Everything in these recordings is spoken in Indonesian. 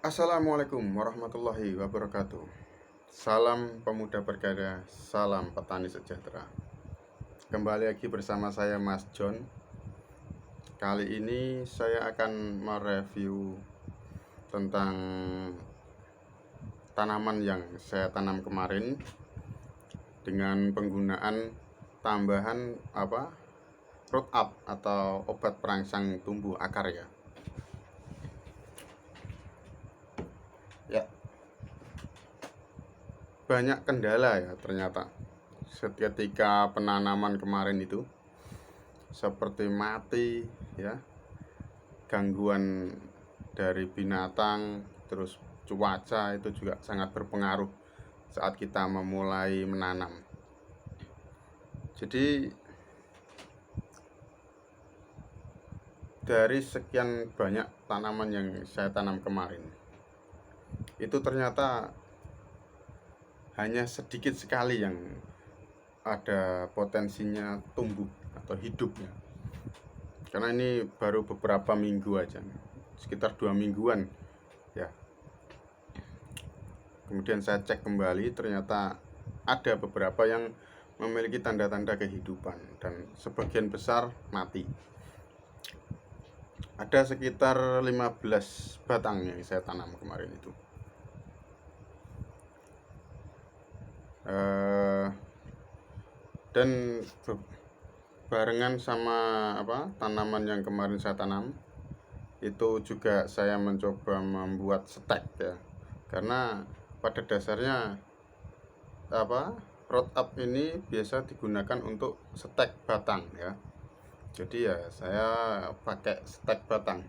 Assalamualaikum warahmatullahi wabarakatuh. Salam pemuda berkarya, salam petani sejahtera. Kembali lagi bersama saya Mas John. Kali ini saya akan mereview tentang tanaman yang saya tanam kemarin dengan penggunaan tambahan root up atau obat perangsang tumbuh akar ya. Banyak kendala ya ternyata ketika penanaman kemarin itu, seperti mati ya, gangguan dari binatang, terus cuaca itu juga sangat berpengaruh saat kita memulai menanam. Jadi dari sekian banyak tanaman yang saya tanam kemarin, itu ternyata hanya sedikit sekali yang ada potensinya tumbuh atau hidupnya. Karena ini baru beberapa minggu aja, sekitar 2 mingguan ya. Kemudian saya cek kembali, ternyata ada beberapa yang memiliki tanda-tanda kehidupan dan sebagian besar mati. Ada sekitar 15 batang yang saya tanam kemarin itu. Dan barengan sama tanaman yang kemarin saya tanam, itu juga saya mencoba membuat stek ya. Karena pada dasarnya root up ini biasa digunakan untuk stek batang ya. Jadi ya saya pakai stek batang.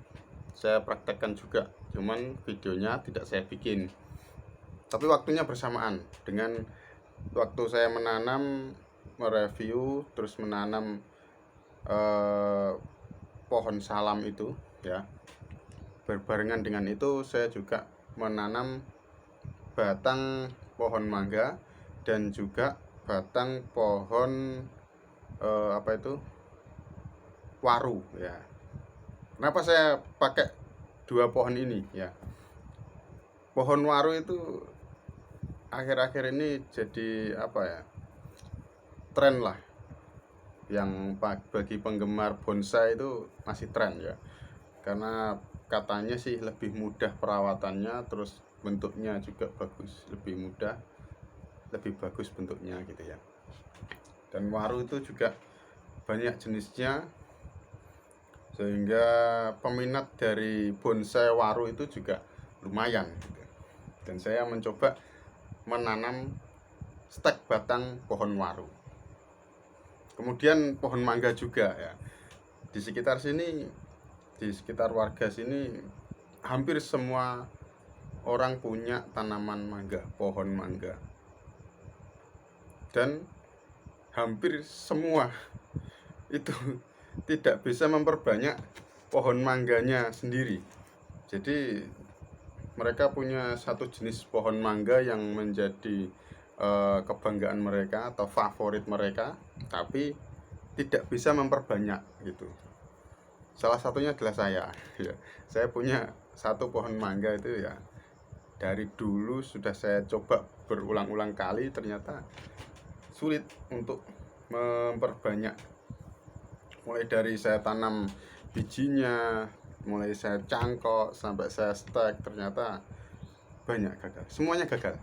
Saya praktekkan juga, cuman videonya tidak saya bikin. Tapi waktunya bersamaan dengan waktu saya menanam, mereview, terus menanam pohon salam itu ya. Berbarengan dengan itu saya juga menanam batang pohon mangga dan juga batang pohon waru ya. Kenapa saya pakai dua pohon ini ya? Pohon waru itu akhir-akhir ini jadi tren lah, yang bagi penggemar bonsai itu masih tren ya. Karena katanya sih lebih mudah perawatannya, terus bentuknya juga bagus, lebih mudah, lebih bagus bentuknya gitu ya. Dan waru itu juga banyak jenisnya, sehingga peminat dari bonsai waru itu juga lumayan gitu. Dan saya mencoba menanam stek batang pohon waru. Kemudian pohon mangga juga ya. Di sekitar sini, di sekitar warga sini, hampir semua orang punya tanaman mangga, pohon mangga. Dan hampir semua itu tidak bisa memperbanyak pohon mangganya sendiri. Jadi mereka punya satu jenis pohon mangga yang menjadi kebanggaan mereka atau favorit mereka, tapi tidak bisa memperbanyak gitu. Salah satunya adalah saya ya. Saya punya satu pohon mangga itu ya, dari dulu sudah saya coba berulang-ulang kali, ternyata sulit untuk memperbanyak. Mulai dari saya tanam bijinya, mulai saya cangkok sampai saya stek, ternyata banyak gagal, semuanya gagal.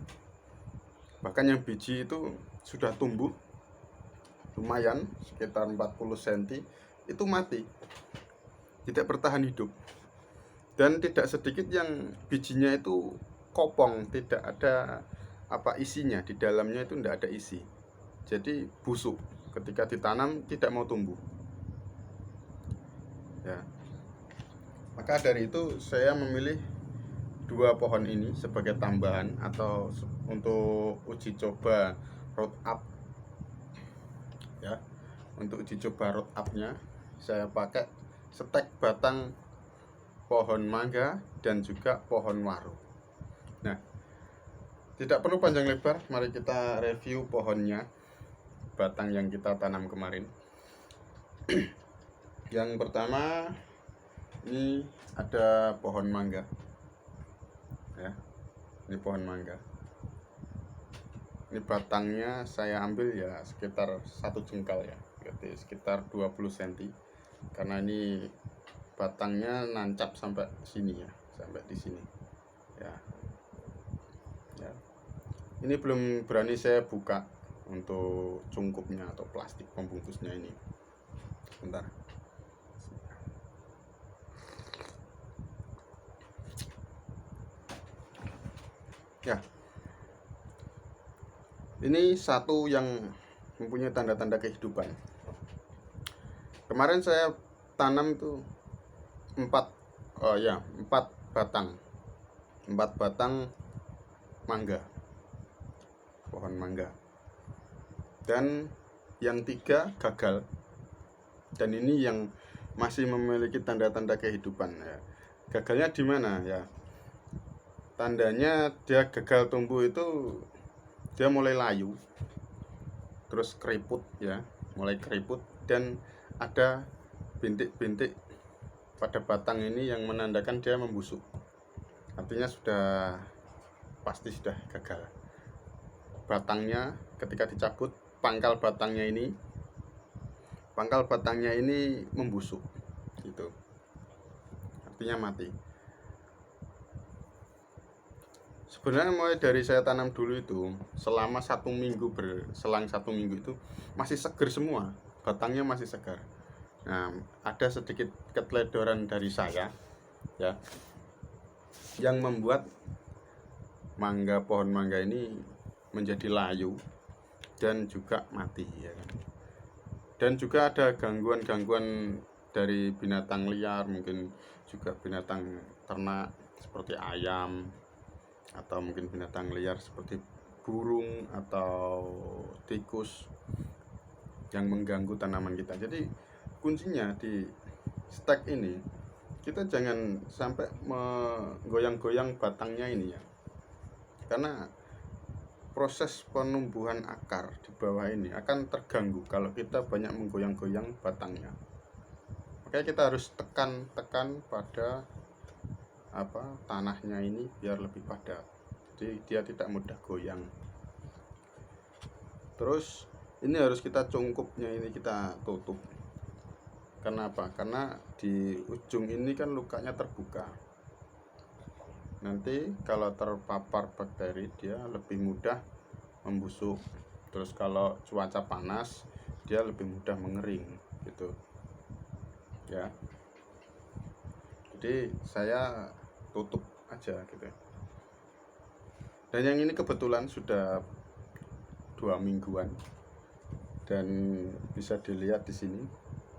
Bahkan yang biji itu sudah tumbuh lumayan sekitar 40 cm itu mati, tidak bertahan hidup. Dan tidak sedikit yang bijinya itu kopong, tidak ada isinya, di dalamnya itu tidak ada isi. Jadi busuk, ketika ditanam tidak mau tumbuh ya. Maka dari itu saya memilih dua pohon ini sebagai tambahan atau untuk uji coba root up ya. Untuk uji coba root upnya saya pakai stek batang pohon mangga dan juga pohon waru. Nah, tidak perlu panjang lebar, mari kita review pohonnya, batang yang kita tanam kemarin. Yang pertama, ini ada pohon mangga. ya. Ini pohon mangga. Ini batangnya saya ambil ya sekitar 1 jengkal ya, berarti sekitar 20 cm. Karena ini batangnya nancap sampai sini ya, sampai di sini ya. Ya. Ini belum berani saya buka untuk cungkupnya atau plastik pembungkusnya ini. Bentar. Ya. Ini satu yang mempunyai tanda-tanda kehidupan. Kemarin saya tanam itu 4 batang. 4 batang mangga. Pohon mangga. Dan yang 3 gagal. Dan ini yang masih memiliki tanda-tanda kehidupan ya. Gagalnya di mana ya? Tandanya dia gagal tumbuh itu dia mulai layu, terus keriput ya, mulai keriput, dan ada bintik-bintik pada batang ini yang menandakan dia membusuk. Artinya pasti sudah gagal. Batangnya ketika dicabut, pangkal batangnya membusuk gitu, artinya mati. Sebenarnya mulai dari saya tanam dulu itu selama 1 minggu, berselang 1 minggu itu masih segar semua, batangnya masih segar. Nah, ada sedikit keteledoran dari saya ya, yang membuat pohon mangga ini menjadi layu dan juga mati ya kan. Dan juga ada gangguan-gangguan dari binatang liar, mungkin juga binatang ternak seperti ayam, atau mungkin binatang liar seperti burung atau tikus yang mengganggu tanaman kita. Jadi kuncinya di stek ini, kita jangan sampai menggoyang-goyang batangnya ini ya, karena proses penumbuhan akar di bawah ini akan terganggu kalau kita banyak menggoyang-goyang batangnya. Makanya kita harus tekan pada tanahnya ini biar lebih padat, jadi dia tidak mudah goyang. Terus ini harus kita cungkupnya ini kita tutup. Kenapa? Karena di ujung ini kan lukanya terbuka. Nanti kalau terpapar bakteri dia lebih mudah membusuk. Terus kalau cuaca panas dia lebih mudah mengering gitu ya. Jadi saya tutup aja gitu. Dan yang ini kebetulan sudah 2 mingguan dan bisa dilihat di sini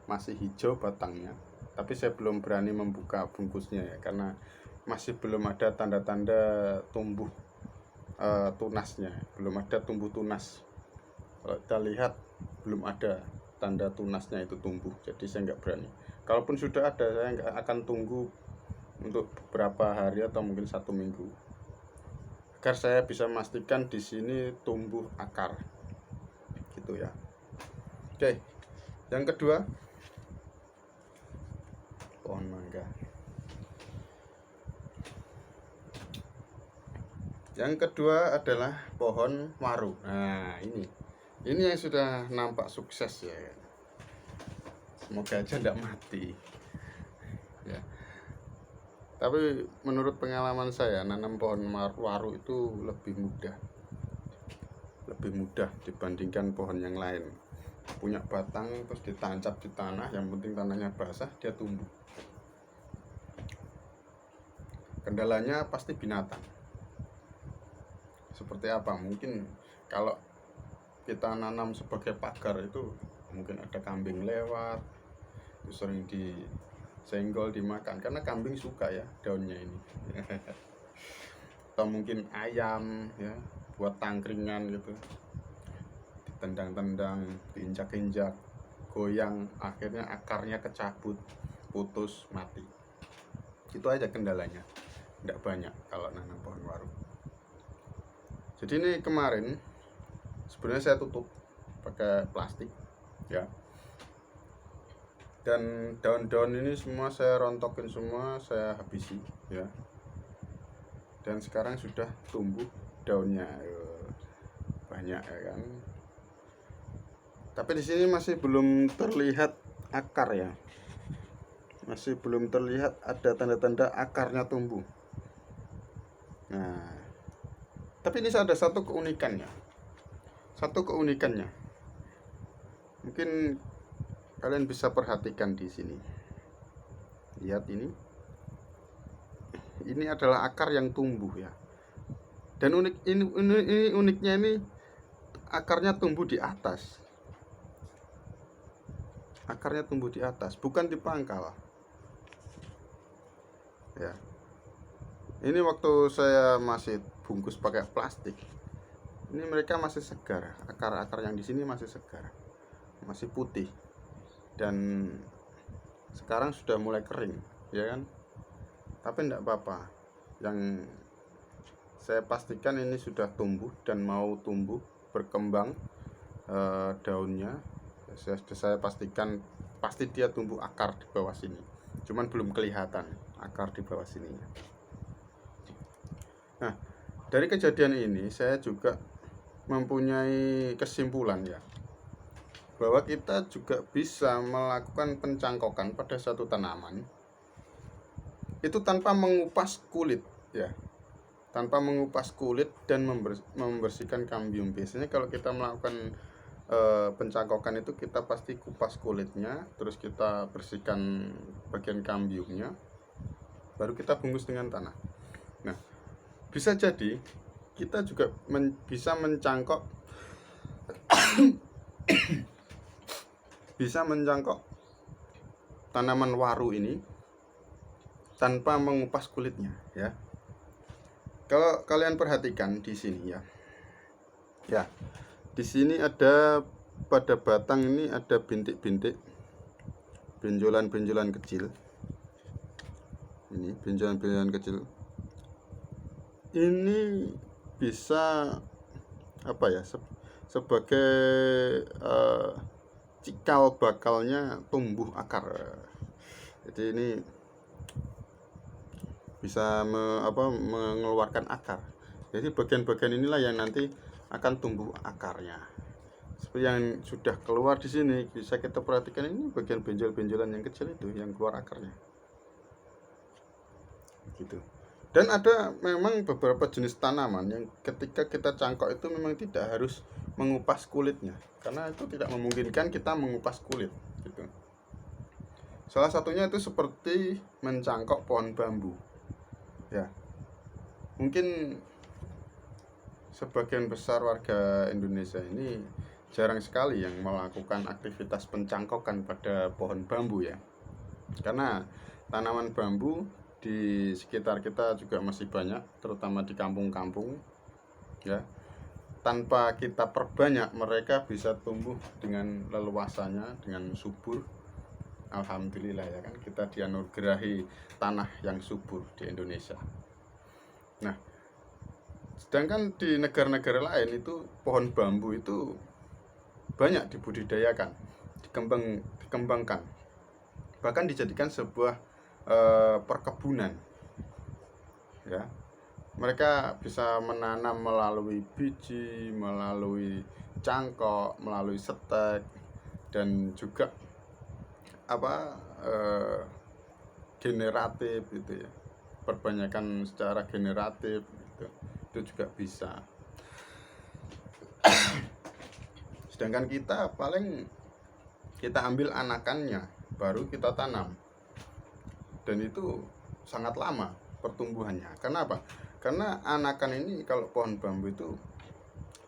masih hijau batangnya, tapi saya belum berani membuka bungkusnya ya, karena masih belum ada tanda-tanda tumbuh tunasnya, belum ada tumbuh tunas. Kalau kita lihat belum ada tanda tunasnya itu tumbuh, jadi saya nggak berani. Kalaupun sudah ada, saya nggak akan tunggu untuk beberapa hari atau mungkin 1 minggu, agar saya bisa memastikan di sini tumbuh akar gitu ya. Oke, yang kedua pohon mangga. Yang kedua adalah pohon waru. Nah, ini yang sudah nampak sukses ya. Semoga aja tidak mati ya. Tapi menurut pengalaman saya, nanam pohon waru itu lebih mudah dibandingkan pohon yang lain. Punya batang terus ditancap di tanah, yang penting tanahnya basah, dia tumbuh. Kendalanya pasti binatang. Seperti apa? Mungkin kalau kita nanam sebagai pagar itu mungkin ada kambing lewat, itu sering disenggol, dimakan, karena kambing suka ya daunnya ini. Atau mungkin ayam ya, buat tangkringan gitu, ditendang-tendang, diinjak-injak, goyang, akhirnya akarnya kecabut, putus, mati. Itu aja kendalanya, tidak banyak kalau nanam pohon waru. Jadi ini kemarin sebenarnya saya tutup pakai plastik ya, dan daun-daun ini semua saya rontokin, semua saya habisi ya. dan sekarang sudah tumbuh daunnya. Banyak ya kan. Tapi di sini masih belum terlihat akar ya. Masih belum terlihat ada tanda-tanda akarnya tumbuh. Nah, tapi ini ada satu keunikannya. Mungkin kalian bisa perhatikan di sini. Lihat ini. Ini adalah akar yang tumbuh ya. Dan uniknya ini akarnya tumbuh di atas. Akarnya tumbuh di atas, bukan di pangkal. Ya. Ini waktu saya masih bungkus pakai plastik. Ini mereka masih segar. Akar-akar yang di sini masih segar. Masih putih. Dan sekarang sudah mulai kering, ya kan? Tapi enggak apa-apa. Yang saya pastikan ini sudah tumbuh dan mau tumbuh, berkembang daunnya. Saya pastikan pasti dia tumbuh akar di bawah sini. Cuman belum kelihatan akar di bawah sini. Nah, dari kejadian ini saya juga mempunyai kesimpulan ya, bahwa kita juga bisa melakukan pencangkokan pada satu tanaman itu tanpa mengupas kulit ya. Tanpa mengupas kulit dan membersihkan kambium. Biasanya kalau kita melakukan pencangkokan itu kita pasti kupas kulitnya, terus kita bersihkan bagian kambiumnya, baru kita bungkus dengan tanah. Nah, bisa jadi kita juga bisa mencangkok bisa mencangkok tanaman waru ini tanpa mengupas kulitnya ya. Kalau kalian perhatikan di sini ya. Ya. Di sini ada pada batang ini ada bintik-bintik, benjolan-benjolan kecil. Ini benjolan-benjolan kecil. Ini bisa apa ya? Sebagai cikal bakalnya tumbuh akar. Jadi ini bisa mengeluarkan akar. Jadi bagian-bagian inilah yang nanti akan tumbuh akarnya. Seperti yang sudah keluar di sini, bisa kita perhatikan ini bagian benjol-benjolan yang kecil itu yang keluar akarnya. Gitu. Dan ada memang beberapa jenis tanaman yang ketika kita cangkok itu memang tidak harus mengupas kulitnya, karena itu tidak memungkinkan kita mengupas kulit gitu. Salah satunya itu seperti mencangkok pohon bambu. Ya. Mungkin sebagian besar warga Indonesia ini jarang sekali yang melakukan aktivitas pencangkokan pada pohon bambu ya. Karena tanaman bambu di sekitar kita juga masih banyak, terutama di kampung-kampung ya. Tanpa kita perbanyak, mereka bisa tumbuh dengan leluasanya, dengan subur. Alhamdulillah ya kan, kita dianugerahi tanah yang subur di Indonesia. Nah, sedangkan di negara-negara lain itu pohon bambu itu banyak dibudidayakan, dikembangkan, bahkan dijadikan sebuah perkebunan. Ya, mereka bisa menanam melalui biji, melalui cangkok, melalui setek, dan juga generatif gitu ya. Perbanyakan secara generatif gitu. Itu juga bisa. Sedangkan kita paling kita ambil anakannya baru kita tanam, dan itu sangat lama pertumbuhannya. Kenapa? Karena anakan ini kalau pohon bambu itu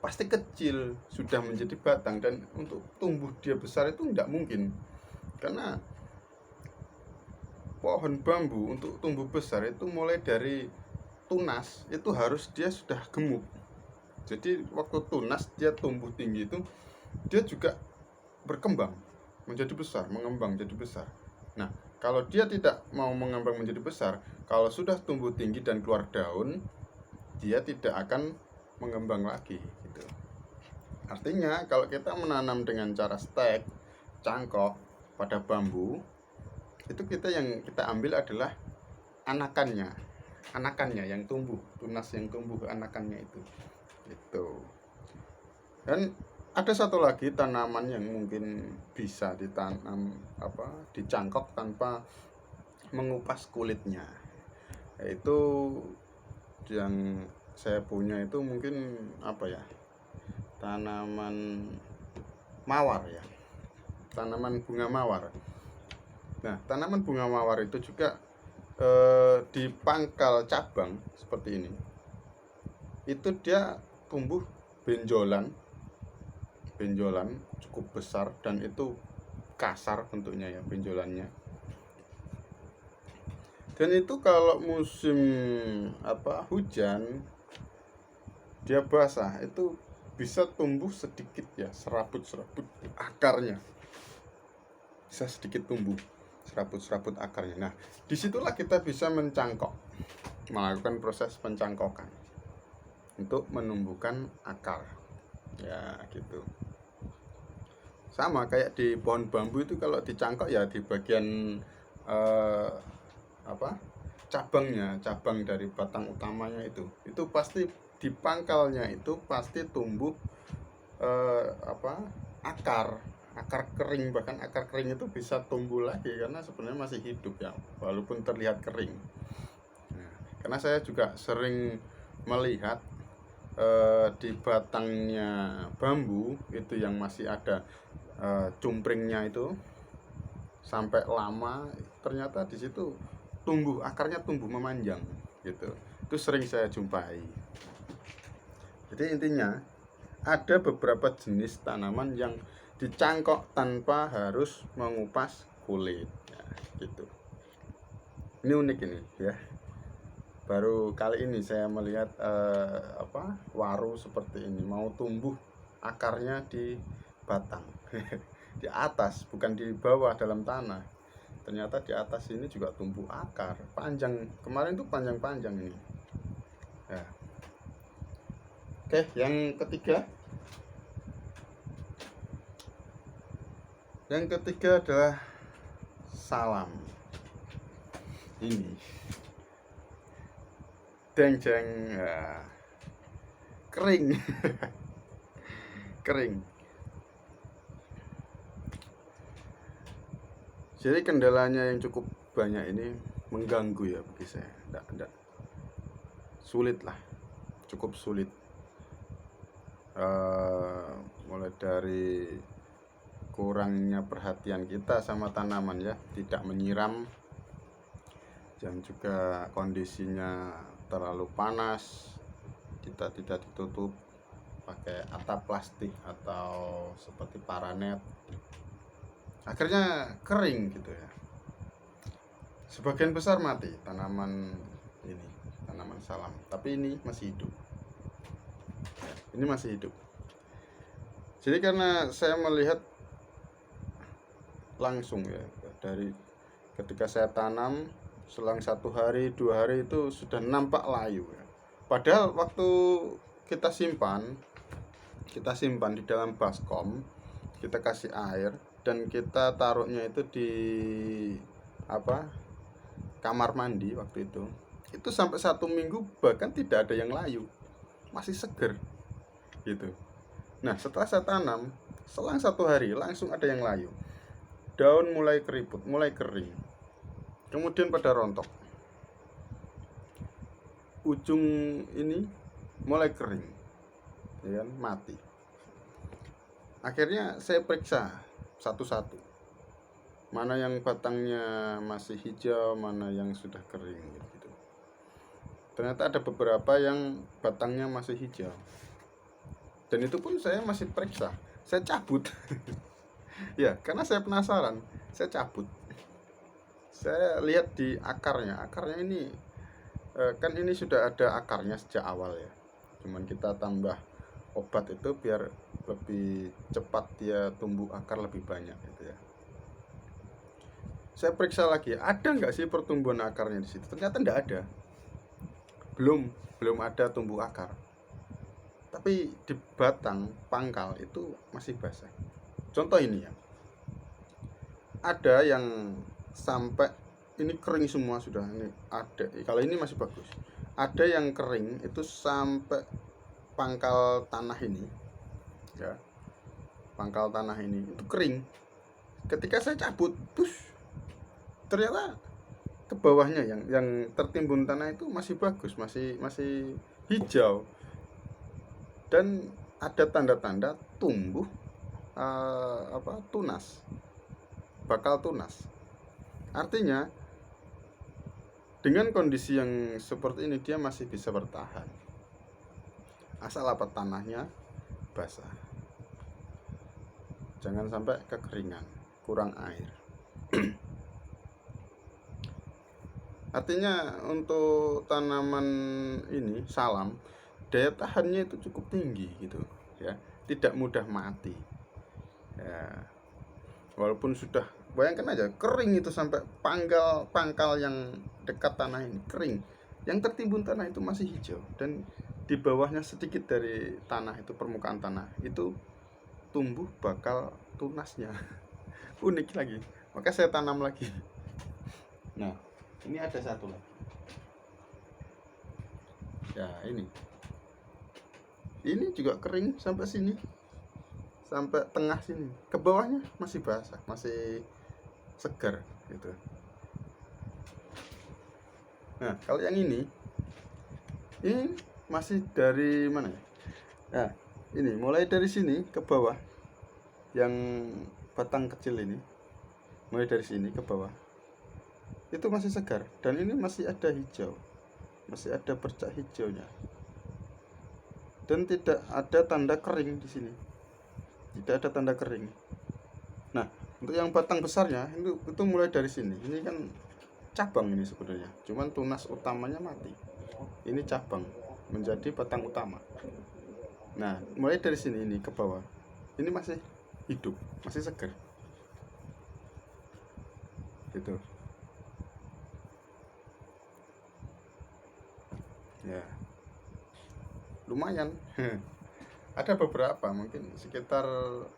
pasti kecil, sudah menjadi batang, dan untuk tumbuh dia besar itu tidak mungkin. Karena pohon bambu untuk tumbuh besar itu mulai dari tunas itu harus dia sudah gemuk. Jadi waktu tunas dia tumbuh tinggi itu dia juga berkembang menjadi besar, mengembang jadi besar. Nah, kalau dia tidak mau mengembang menjadi besar, kalau sudah tumbuh tinggi dan keluar daun, dia tidak akan mengembang lagi gitu. Artinya kalau kita menanam dengan cara stek, cangkok pada bambu, itu yang kita ambil adalah anakannya. anakannya yang tumbuh, tunas yang tumbuh anakannya itu. Dan ada satu lagi tanaman yang mungkin bisa ditanam dicangkok tanpa mengupas kulitnya, yaitu yang saya punya itu mungkin tanaman mawar ya, tanaman bunga mawar. Nah, tanaman bunga mawar itu juga di pangkal cabang seperti ini, itu dia tumbuh benjolan cukup besar, dan itu kasar bentuknya ya benjolannya. Dan itu kalau musim hujan dia basah, itu bisa tumbuh sedikit ya, serabut-serabut akarnya, bisa sedikit tumbuh serabut-serabut akarnya. Nah, disitulah kita bisa melakukan proses pencangkokan untuk menumbuhkan akar ya gitu. Sama kayak di pohon bambu itu, kalau dicangkok ya di bagian cabang dari batang utamanya itu pasti di pangkalnya itu pasti tumbuh akar kering. Bahkan akar kering itu bisa tumbuh lagi karena sebenarnya masih hidup ya, walaupun terlihat kering. Nah, karena saya juga sering melihat di batangnya bambu itu yang masih ada cumpringnya itu sampai lama, ternyata di situ akarnya tumbuh memanjang gitu. Itu sering saya jumpai. Jadi intinya ada beberapa jenis tanaman yang dicangkok tanpa harus mengupas kulit ya, gitu. Ini unik ini ya. Baru kali ini saya melihat waru seperti ini mau tumbuh akarnya di batang di atas, bukan di bawah dalam tanah. Ternyata di atas ini juga tumbuh akar panjang. Kemarin tuh panjang-panjang ini ya. Oke, yang ketiga adalah salam. Ini jeng ya, kering kering. Jadi kendalanya yang cukup banyak ini mengganggu ya bagi saya. Enggak. Sulit lah, cukup sulit. Mulai dari kurangnya perhatian kita sama tanaman ya, tidak menyiram, dan juga kondisinya terlalu panas, kita tidak ditutup pakai atap plastik atau seperti paranet, akhirnya kering gitu ya. Sebagian besar mati tanaman salam, tapi ini masih hidup. Ini masih hidup. Jadi karena saya melihat langsung ya, dari ketika saya tanam, selang 1 hari 2 hari itu sudah nampak layu ya. Padahal waktu kita simpan di dalam baskom, kita kasih air dan kita taruhnya itu di kamar mandi waktu itu sampai 1 minggu bahkan tidak ada yang layu, masih seger gitu. Nah, setelah saya tanam, selang 1 hari langsung ada yang layu, daun mulai keriput, mulai kering, kemudian pada rontok, ujung ini mulai kering ya kan, mati. Akhirnya saya periksa satu-satu, mana yang batangnya masih hijau, mana yang sudah kering gitu. Ternyata ada beberapa yang batangnya masih hijau, dan itu pun saya masih periksa, saya cabut ya, karena saya penasaran. Saya cabut, saya lihat di akarnya ini kan ini sudah ada akarnya sejak awal ya, cuman kita tambah obat itu biar lebih cepat dia tumbuh akar lebih banyak gitu ya. Saya periksa lagi, ada nggak sih pertumbuhan akarnya di situ? Ternyata nggak ada, belum ada tumbuh akar. Tapi di batang pangkal itu masih basah. Contoh ini ya, ada yang sampai ini kering semua sudah. Ini ada, kalau ini masih bagus. Ada yang kering itu sampai pangkal tanah ini, ya, pangkal tanah ini itu kering. Ketika saya cabut, ternyata ke bawahnya yang tertimbun tanah itu masih bagus, masih hijau, dan ada tanda-tanda tumbuh tunas, bakal tunas. Artinya dengan kondisi yang seperti ini dia masih bisa bertahan, asal tanahnya basah, jangan sampai kekeringan, kurang air. Artinya untuk tanaman ini salam, daya tahannya itu cukup tinggi gitu ya, tidak mudah mati ya. Walaupun sudah, bayangkan aja kering itu sampai pangkal yang dekat tanah ini kering, yang tertimbun tanah itu masih hijau, dan di bawahnya sedikit dari tanah itu, permukaan tanah itu tumbuh bakal tunasnya. Unik lagi, maka saya tanam lagi. Nah, ini ada satu lagi ya, ini juga kering sampai sini, sampai tengah sini, ke bawahnya masih basah, masih segar gitu. Nah, kalau yang ini masih dari mana ya? Nah, ini mulai dari sini ke bawah, yang batang kecil ini, mulai dari sini ke bawah itu masih segar, dan ini masih ada hijau, masih ada bercak hijaunya, dan tidak ada tanda kering di sini, tidak ada tanda kering. Nah, untuk yang batang besarnya itu mulai dari sini, ini kan cabang ini sebenarnya, cuman tunas utamanya mati. Ini cabang menjadi batang utama. Nah, mulai dari sini ini ke bawah, ini masih hidup, masih segar gitu ya, lumayan. Ada beberapa, mungkin sekitar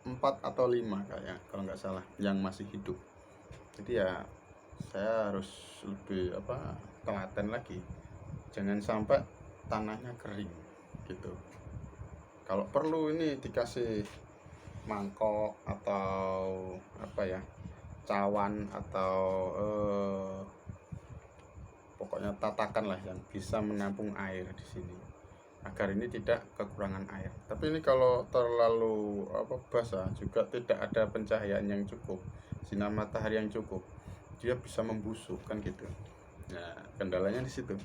4 atau 5 kayak, kalau nggak salah, yang masih hidup. Jadi ya saya harus lebih telaten lagi, jangan sampai tanahnya kering gitu. Kalau perlu ini dikasih mangkok atau cawan, atau pokoknya tatakan lah yang bisa menampung air di sini, agar ini tidak kekurangan air. Tapi ini kalau terlalu basah juga tidak ada pencahayaan yang cukup, sinar matahari yang cukup, dia bisa membusuk kan gitu. Nah, kendalanya di situ.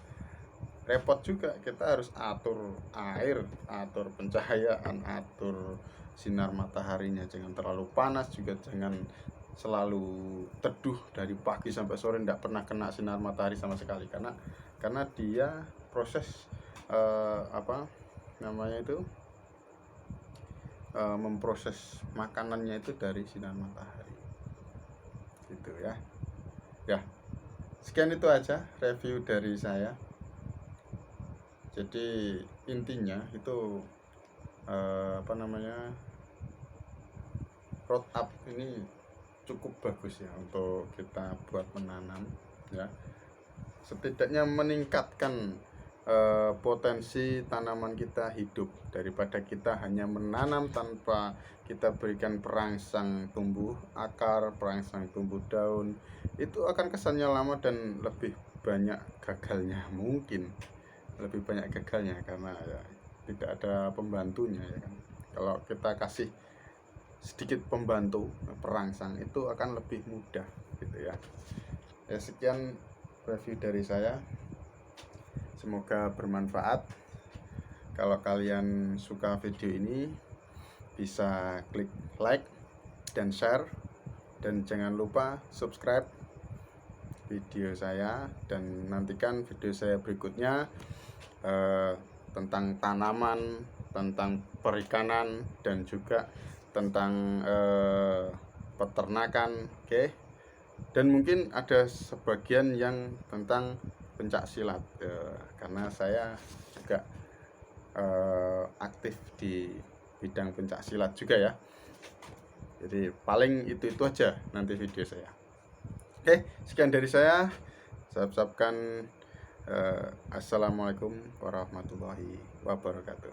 Repot juga, kita harus atur air, atur pencahayaan, atur sinar mataharinya, jangan terlalu panas juga, jangan selalu teduh dari pagi sampai sore tidak pernah kena sinar matahari sama sekali, karena dia proses memproses makanannya itu dari sinar matahari gitu ya. Sekian itu aja review dari saya. Jadi intinya itu road up ini cukup bagus ya untuk kita buat menanam ya, setidaknya meningkatkan potensi tanaman kita hidup, daripada kita hanya menanam tanpa kita berikan perangsang tumbuh akar, perangsang tumbuh daun. Itu akan kesannya lama dan lebih banyak gagalnya, mungkin lebih banyak gagalnya karena ya tidak ada pembantunya ya kan. Kalau kita kasih sedikit pembantu perangsang itu akan lebih mudah gitu ya. Sekian review dari saya, semoga bermanfaat. Kalau kalian suka video ini bisa klik like dan share, dan jangan lupa subscribe video saya, dan nantikan video saya berikutnya tentang tanaman, tentang perikanan, dan juga tentang peternakan, oke. Dan mungkin ada sebagian yang tentang pencak silat, karena saya juga aktif di bidang pencak silat juga ya. Jadi paling itu aja nanti video saya. Oke, sekian dari saya. Saya ucapkan assalamualaikum warahmatullahi wabarakatuh.